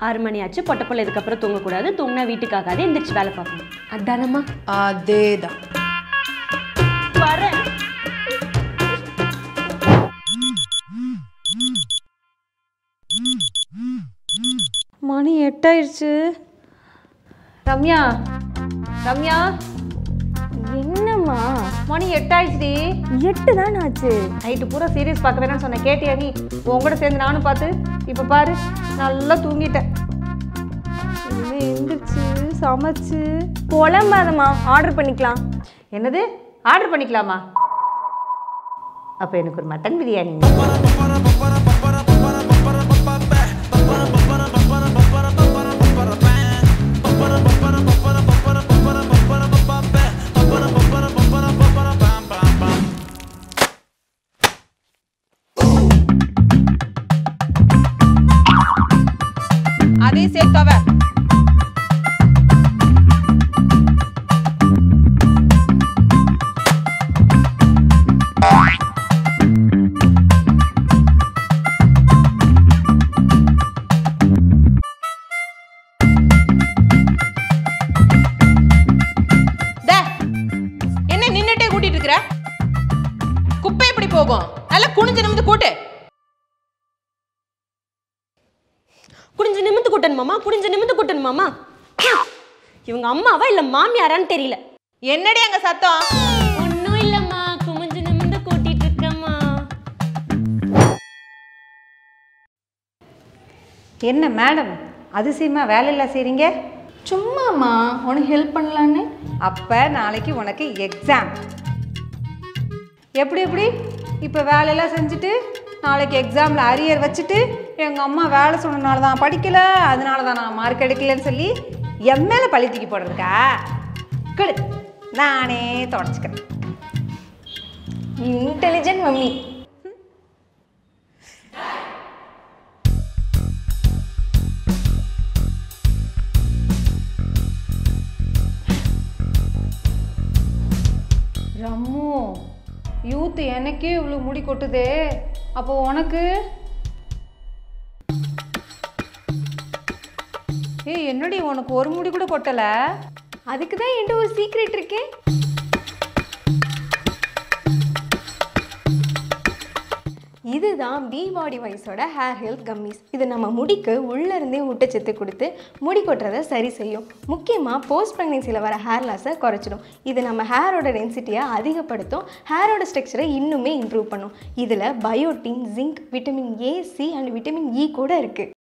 6 மணி ஆச்சு, பொட்டப்பள்ள இதுக்கப்புறம் தூங்கக்கூடாது, தூங்கினா வீட்டுக்கு ஆகாது, எந்திரிச்சு வேலை பார்க்கணும். அதானம்மா? அதேதான். வரேன். மணி 8 ஆயிடுச்சு. ரம்யா, ரம்யா, என்னம்மா? மணி 8 ஆயிடுச்சுடி. 8 தானே ஆச்சு. நைட்டு பூரா சீரியஸ் பார்க்க வேணாம்னு சொன்னேன், கேட்டியா நீ? உங்கூட சேர்ந்து நானும் பார்த்து இப்போ பாரு நல்லா தூங்கிட்டேன். இனிமே எந்திரிச்சு சமைச்சு புலம்பாதம்மா, ஆர்டர் பண்ணிக்கலாம். என்னது ஆர்டர் பண்ணிக்கலாமா? அப்போ எனக்கு ஒரு மட்டன் பிரியாணி. அதே சேர்த்தவ என்ன நின்னுட்டே கூட்டிட்டு இருக்கிற? குப்பை எப்படி போகும்? நல்லா குனிஞ்சு நிமிந்து கூட்டு. குடிஞ்சு நிமிந்து கூட்டணும் மாமா, குடிஞ்சு நிமிந்து கூட்டணும் மாமா. இவங்க அம்மாவா இல்ல மாமியாரான்னு தெரியல. என்னடி அங்க சத்தம்? ஒன்னும் இல்லம்மா, குமிஞ்சு நிமிந்து கூட்டிட்டு இருக்கம்மா. என்ன மேடம் அதிசயமா வேலையெல்லாம் செய்றீங்க? சும்மாம்மா, உனக்கு ஹெல்ப் பண்ணலான்னு. அப்போ நாளைக்கு உனக்கு எக்ஸாம். எப்படி இப்போ வேலையெல்லாம் செஞ்சுட்டு நாளைக்கு எக்ஸாமில் அரியர் வச்சுட்டு எங்கள் அம்மா வேலை சொன்னனால தான் படிக்கலை, அதனால தான் நான் மார்க் எடுக்கலைன்னு சொல்லி என் மேலே பழி தூக்கி போடுறதுக்கா? கெடு, நானே தொடச்சிக்கிறேன். Intelligent mummy. ரம்மு, யூத் எனக்கே இவ்வளோ முடி கொட்டுதே, அப்போ உனக்கு? ஏய் என்னடி உனக்கு ஒரு முடி கூட கொட்டலை? அதுக்கு தான் என்கிட்ட ஒரு சீக்ரெட் இருக்கே. இதுதான் பி பாடி வைஸோட ஹேர் ஹெல்த் கம்மிஸ். இது நம்ம முடிக்கு உள்ளேருந்தே ஊட்டச்சத்து கொடுத்து முடி கொட்டுறதை சரி செய்யும். முக்கியமாக போஸ்ட் ப்ரெக்னென்சியில் வர ஹேர் லாஸை குறைச்சிடும். இது நம்ம ஹேரோட டென்சிட்டியை அதிகப்படுத்தும், ஹேரோட ஸ்ட்ரக்சரை இன்னுமே இம்ப்ரூவ் பண்ணும். இதில் biotin, zinc, vitamin A, C and vitamin E கூட இருக்குது.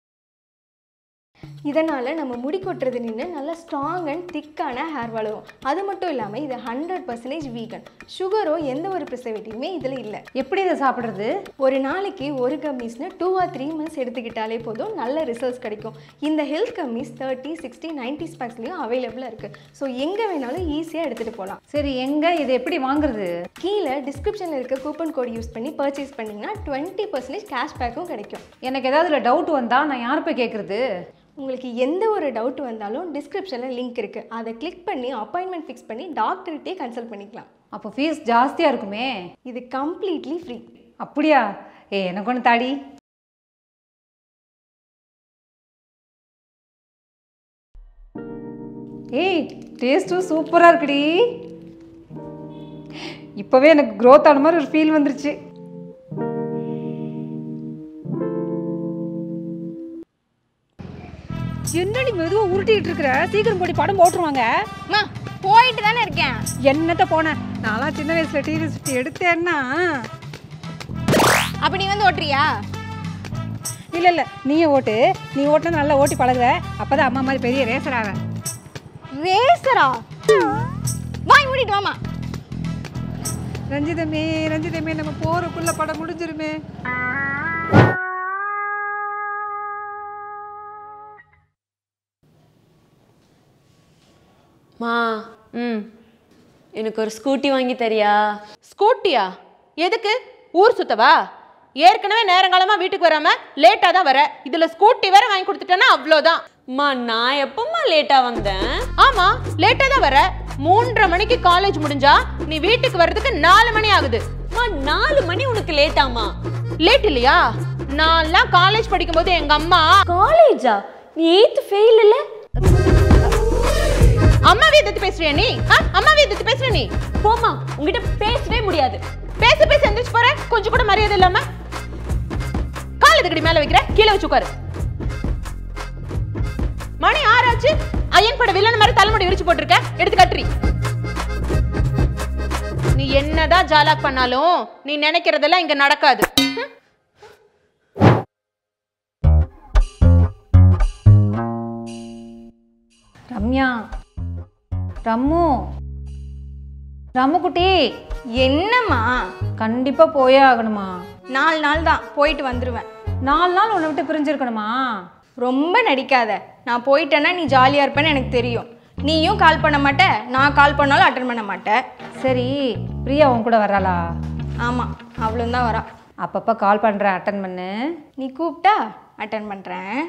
இதனால் நம்ம முடி கொட்டுறது நின்று நல்லா ஸ்ட்ராங் அண்ட் திக்கான ஹேர் வளரும். அது மட்டும் இல்லாமல் இது 100% வீகன். சுகரோ எந்த ஒரு ப்ரிசர்வேட்டிவுமே இதில் இல்லை. எப்படி இதை சாப்பிட்றது? ஒரு நாளைக்கு ஒரு கம்மிஸ்னு 2 or 3 months எடுத்துக்கிட்டாலே போதும், நல்ல ரிசல்ட்ஸ் கிடைக்கும். இந்த ஹெல்த் கம்மிஸ் 30, 60, 90 பேக்ஸ்லையும் அவைலபிளாக இருக்குது. ஸோ எங்கே வேணாலும் ஈஸியாக எடுத்துகிட்டு போகலாம். சரி, எங்கே இதை எப்படி வாங்குறது? கீழே டிஸ்கிரிப்ஷனில் இருக்க கூப்பன் கோட் யூஸ் பண்ணி பர்ச்சேஸ் பண்ணிங்கன்னா 20% கேஷ்பேக்கும் கிடைக்கும். எனக்கு ஏதாவது இல்லை டவுட் வந்தால் நான் யார் போய் கேட்குறது? உங்களுக்கு எந்த ஒரு டவுட் வந்தாலும் டிஸ்கிரிப்ஷனில் லிங்க் இருக்குது, அதை கிளிக் பண்ணி அப்பாயின்மெண்ட் ஃபிக்ஸ் பண்ணி டாக்டர்கிட்டே கன்சல்ட் பண்ணிக்கலாம். அப்போ ஃபீஸ் ஜாஸ்தியாக இருக்குமே? இது கம்ப்ளீட்லி ஃப்ரீ. அப்படியா? எனக்கு ஒன்று தாடி. ஏய் டேஸ்ட்டும் சூப்பராக இருக்குடி. இப்போவே எனக்கு க்ரோத் ஆன மாதிரி ஒரு ஃபீல் வந்துருச்சு. என்னடி மெதுவாக உருட்டிகிட்டு இருக்கிற? சீக்கிரம் போடி, படம் போட்டுருவாங்க. போயிட்டு தானே இருக்கேன். என்னத்த போனேன், நான்லாம் சின்ன வயசில் டிவி சுற்றி எடுத்தேன்னா. அப்போ நீ வந்து ஓட்டுறியா? இல்லை நீயே ஓட்டு. நீ ஓட்டுனா நல்லா ஓட்டி பழகுற, அப்போ தான் அம்மா மாதிரி பெரிய ரேசர் ஆவேன். ரேசரா? வாய் மூடிட்டு வாமா. ரஞ்சிதமே நம்ம போறக்குள்ள படம் முடிஞ்சிருமே. மா, எனக்கு ஒரு ஸ்கூட்டி வாங்கி தரியா? ஸ்கூட்டியா? எதுக்கு? ஊர் சுத்தவா? ஏற்கனவே நேரங்காலமா வீட்டுக்கு வராம லேட்டா தான் வர, இதுல ஸ்கூட்டி வேற வாங்கி கொடுத்துட்டேன்னா அவ்வளோதான். மா, நான் எப்பமா லேட்டா வந்தேன்? ஆமா, லேட்டா தான் வர. 3:30 மணிக்கு காலேஜ் முடிஞ்சா நீ வீட்டுக்கு வர்றதுக்கு 4 மணி ஆகுது. மா, 4 மணி உனக்கு லேட்டாமா? லேட் இல்லையா? நான்லாம் காலேஜ் படிக்கும்போது எங்க அம்மா. காலேஜா? நீ 8th ஃபெயில் இல்ல? அம்மாவே எதிர்த்து பேசுறியா நீ? அம்மாவே எதிர்த்து பேசுற நீ? போமா, உன்கிட்ட பேசவே முடியாது. பேச எந்திரிச்சு போற, கொஞ்சம் கூட மரியாதை இல்லாம. கால் எதுக்கடி மேல வைக்கிற? கீழே வச்சு உட்காரு. மணி 6 ஆச்சு. ஐயன் பட வில்லன் மாதிரி தலைமுடி விரிச்சு போட்டிருக்க, எடுத்து கட்டுறி. நீ என்னதான் ஜாலாக் பண்ணாலும் நீ நினைக்கிறதெல்லாம் இங்க நடக்காது. ரம்யா, ரம்மு, ரம்முக்குட்டி, என்னம்மா? கண்டிப்பா போயே ஆகணுமா? 4 நாள் தான், போயிட்டு வந்துடுவேன். 4 நாள் உன்னை விட்டு பிரிஞ்சிருக்கணுமா? ரொம்ப நடிக்காத. நான் போயிட்டேன்னா நீ ஜாலியாக இருப்பேன்னு எனக்கு தெரியும். நீயும் கால் பண்ண மாட்ட, நான் கால் பண்ணாலும் அட்டன் பண்ண மாட்டேன். சரி, பிரியா உன் கூட வராளா? ஆமாம், அவளும் தான் வரா. அப்பப்போ கால் பண்ணுறேன், அட்டன் பண்ணு. நீ கூப்பிட்டா அட்டன் பண்ணுறேன்.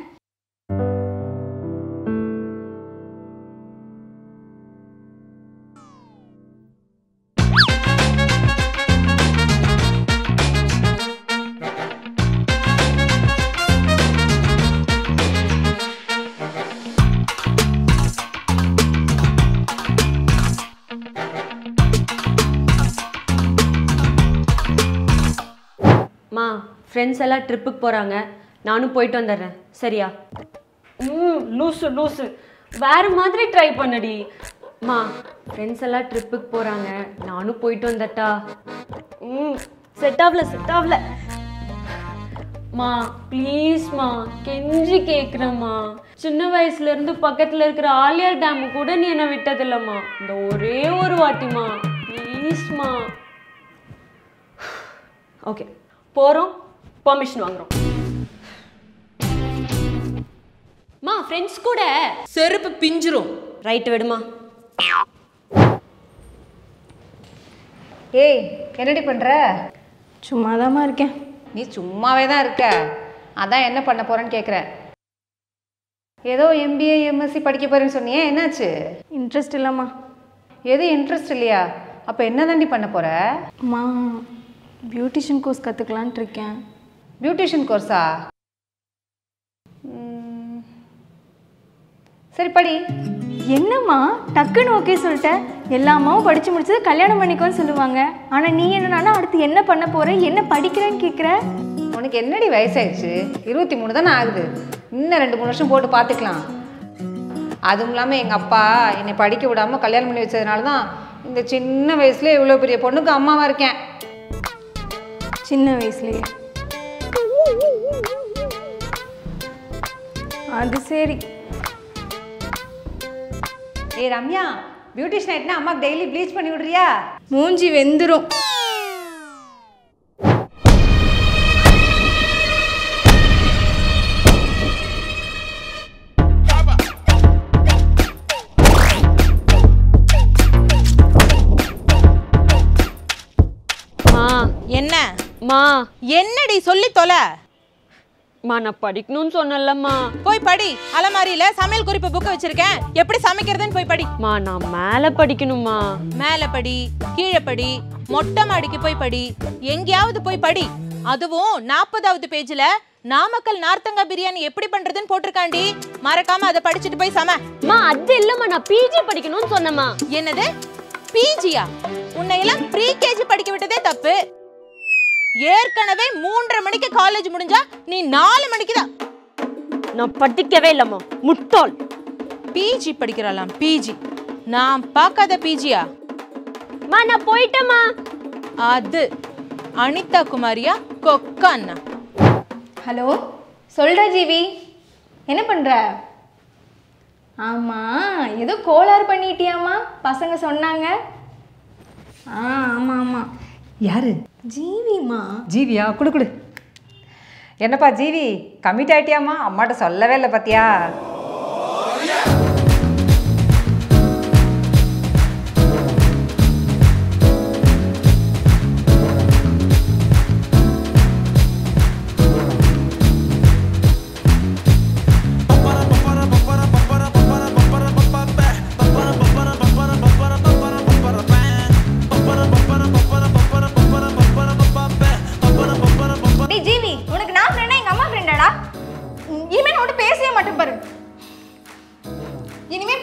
ஃப்ரெண்ட்ஸ் எல்லாம் ட்ரிப்புக்கு போகிறாங்க, நானும் போயிட்டு வந்துடுறேன். சரியா? லூசு லூசு, வேறு மாதிரி ட்ரை பண்ணடி. மா, ஃப்ரெண்ட்ஸ் எல்லாம் ட்ரிப்புக்கு போகிறாங்க, நானும் போயிட்டு வந்துட்டா? செட் ஆகல. மா ப்ளீஸ்மா, கெஞ்சி கேட்குறேம்மா. சின்ன வயசுலேருந்து பக்கத்தில் இருக்கிற ஆலியார் டேமு கூட நீ என்ன விட்டதில்லம்மா. இந்த ஒரே ஒரு வாட்டிமா, ப்ளீஸ்மா. ஓகே, போகிறோம், பர்மிஷன் வாங்குறோம். மா, ஃப்ரெண்ட்ஸ் கூட செருப்பு பிஞ்சிரும். ரைட்டு விடுமா. ஏய், என்னடி பண்ணுற? சும்மாதாம்மா இருக்கேன். நீ சும்மாவே தான் இருக்க, அதான் என்ன பண்ண போகிறேன்னு கேட்குறேன். ஏதோ MBA MSc படிக்க போகிறேன்னு சொன்னியே, என்னாச்சு? இன்ட்ரெஸ்ட் இல்லைம்மா. எது இன்ட்ரெஸ்ட் இல்லையா? அப்போ என்ன தாண்டி பண்ண போகிற? அம்மா, பியூட்டிஷியன் கோர்ஸ் கற்றுக்கலான்ட்டு இருக்கேன். பியூட்டிஷியன் கோர்ஸா? சரி, படி. என்னம்மா டக்குன்னு ஓகே சொல்லிட்டேன். எல்லா அம்மாவும் படித்து முடிச்சது கல்யாணம் பண்ணிக்கோன்னு சொல்லுவாங்க. ஆனால் நீ என்னன்னா அடுத்து என்ன பண்ண போகிற, என்ன படிக்கிறேன்னு கேட்குற? உனக்கு என்னடி வயசாயிடுச்சு? 23 தானே ஆகுது. இன்னும் 2-3 வருஷம் போட்டு பார்த்துக்கலாம். அதுவும் இல்லாமல் எங்கள் அப்பா என்னை படிக்க விடாமல் கல்யாணம் பண்ணி வச்சதுனால தான் இந்த சின்ன வயசுல இவ்வளோ பெரிய பொண்ணுக்கு அம்மாவாக இருக்கேன். சின்ன வயசுலேயே? அது சரி. ஏய் ரம்யா, பியூட்டிஷியன் ஆயிட்டுனா அம்மாக்கு டெய்லி ப்ளீச் பண்ணி விடுறியா? மூஞ்சி வெந்துரும். என்ன மா, என்னடி சொல்லி தொலை. மா, நான் படிக்கணும்னு சொன்னேன்லம்மா. போய் படி. அலமாரியில சமையல் குறிப்பு புக் வச்சிருக்கேன், எப்படி சமைக்கிறதுன்னு போய் படி. மா, நான் மேலே படிக்கணுமா? மேல படி, கீழே படி, மொட்டை மாடிக்கு போய் படி, எங்கேயாவது போய் படி. அதுவும் 40வது பேஜ்ல நாமக்கல் நார்த்தங்கா பிரியாணி எப்படி பண்றதுன்னு போட்டிருக்காண்டி. மறக்காம அதை படிச்சுட்டு போய் சம. மா, அது இல்லம்மா, நான் பிஜி படிக்கணும்னு சொன்னேம்மா. என்னது பிஜியா? உன்னை எல்லாம் ப்ரீ கேஜி படிக்க விட்டதே தப்பு. ஏற்கனவே 3:30 மணிக்கு காலேஜ் முடிஞ்சா நீ 4 மணிக்கு தான். நான் படிக்கவே இல்லம்மா, முட்டாள். பிஜி படிக்கிறாளாம், பிஜி. நான் பார்க்காத பிஜியா? மா, நான் போயிட்டேம்மா. அது அனிதா குமாரியா கொக்கா அண்ணா? ஹலோ, சொல்ற ஜீவி, என்ன பண்ணுற? ஆமாம், ஏதோ கோளாறு பண்ணிட்டியாம்மா, பசங்க சொன்னாங்க. ஆமாம் ஆமாம். யாரு? ஜீவிமா. ஜீவியா? குடு. என்னப்பா ஜீவி, கமிட் ஆயிட்டியாமா? அம்மாட்ட சொல்லவே இல்லை பார்த்தியா?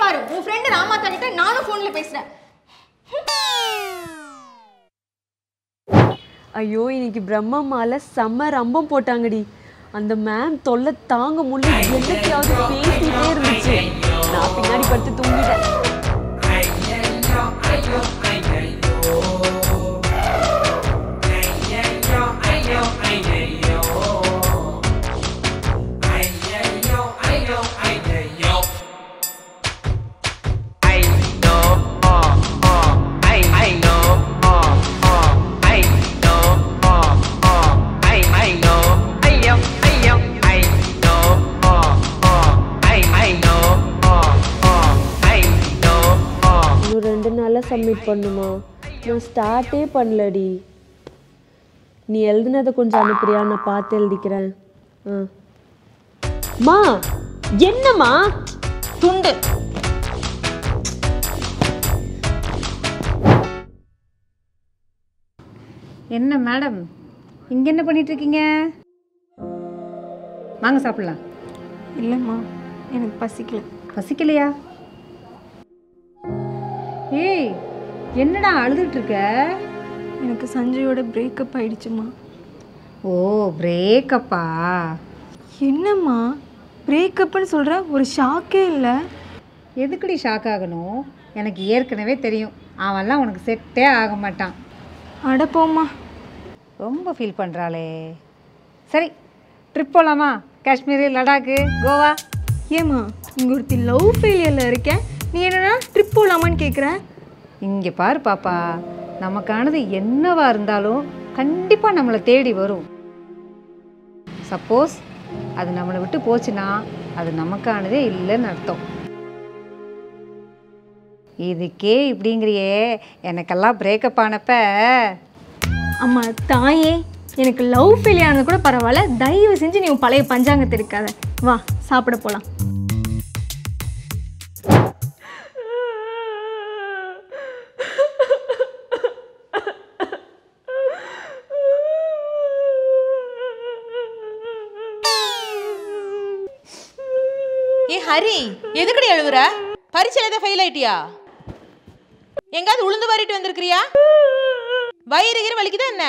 பாரு உன் ஃப்ரெண்டு ராமாத்தா கிட்ட நானும் ஃபோன்ல பேசுறேன். ஐயோ இன்னைக்கு பிரம்மம்மால செம்ம ரம்பம் போட்டாங்கடி. அந்த மேம் தொல்லை தாங்க முடியல, என்னத்தையாவது பேசிட்டே இருந்துச்சு. நான் பின்னாடி படுத்து தூங்கிட்டேன். சப்மிட் பண்ணுமா? நான் ஸ்டார்ட்டே பண்ணலடி. நீ எழுதுனதை கொஞ்சம் அனுப்புறியா? நான் பார்த்து எழுதிக்கிறேன். மா என்னம்மா துண்டு? என்ன மேடம் இங்கே என்ன பண்ணிட்டு இருக்கீங்க? வாங்க சாப்பிடலாம். இல்லைம்மா எனக்கு பசிக்கல. பசிக்கலையா? ஏய் என்னடா அழுதுட்டு இருக்க? எனக்கு சஞ்சயோட பிரேக்கப் ஆயிடுச்சுமா. ஓ பிரேக்கப்பா? என்னம்மா பிரேக்கப்னு சொல்கிற? ஒரு ஷாக்கே இல்லை. எதுக்குடி ஷாக் ஆகணும்? எனக்கு ஏற்கனவே தெரியும் அவன்லாம் உனக்கு செட்டே ஆக மாட்டான். அடப்போம்மா. ரொம்ப ஃபீல் பண்ணுறாளே. சரி ட்ரிப் போகலாமா? காஷ்மீர், லடாக்கு, கோவா. ஏம்மா இங்கே ஒருத்தி லவ் ஃபெயிலியரில் இருக்கேன், நீ என்னன்னா ட்ரிப் போகலாமான்னு கேட்குற? இங்கே பாரு பாப்பா, நமக்கானது என்னவா இருந்தாலும் கண்டிப்பாக நம்மளை தேடி வரும். சப்போஸ் அது நம்மளை விட்டு போச்சுன்னா அது நமக்கானதே இல்லைன்னு அர்த்தம். இதுக்கே இப்படிங்கிறியே, எனக்கெல்லாம் பிரேக்கப் ஆனப்ப. அம்மா தாயே, எனக்கு லவ் ஃபெயிலியர் ஆனது கூட பரவாயில்ல, தயவு செஞ்சு நீ பழைய பஞ்சாங்கத்தை இருக்காத. வா சாப்பிட போகலாம். ஏ ஹரி, எதுக்கடி அழுவுற? பரீட்சையில ஏதாவது ஃபெயில் ஆயிட்டியா? எங்காவது உளுந்து வாரிட்டு வந்திருக்கிறியா? வயிறு கீரை வலிக்குதா என்ன?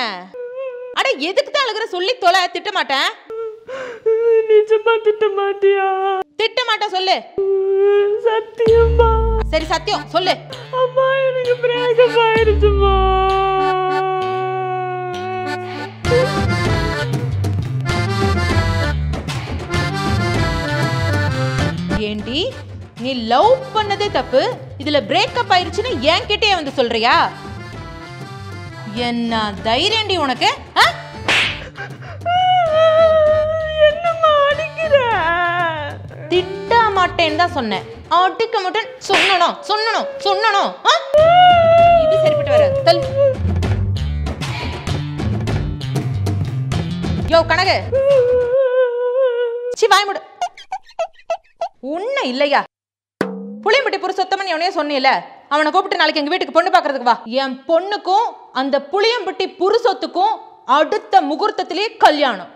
அட எதுக்கு தான் அழுகுற? சொல்லி தொலை. திட்ட மாட்டேன். நிஜமா திட்ட மாட்டியா? திட்ட மாட்டேன் சொல்லு. சத்தியமா? சரி சத்தியம் சொல்லு. அம்மா எனக்கு பிரேக்கப் ஆயிடுச்சுமா. ஏண்டி நீ லவ் பண்ணதே தப்பு, இதுல பிரேக்கப் ஆயிருச்சுன்னு என்கிட்டயே வந்து சொல்றியா? என்ன தைரியண்டி உனக்கு? என்னம்மா அடிக்கிற? திட்ட மாட்டேன்னு தான் சொன்னேன். அடிக்க மாட்டேன் சொன்னணும் சொன்னணும் சொன்னணும். இது சரிப்பட்டு வராது. தல். யோ கனகு, சி வாய் மூடு. உன்ன இல்லையா புளியம்பட்டி புருஷோத்தமன் எவனையோ சொன்னீல, அவனை கூப்பிட்டு நாளைக்கு எங்க வீட்டுக்கு பொண்ணு பாக்குறதுக்கு வா. என் பொண்ணுக்கும் அந்த புளியம்பட்டி புருஷோத்துக்கும் அடுத்த முகூர்த்தத்திலேயே கல்யாணம்.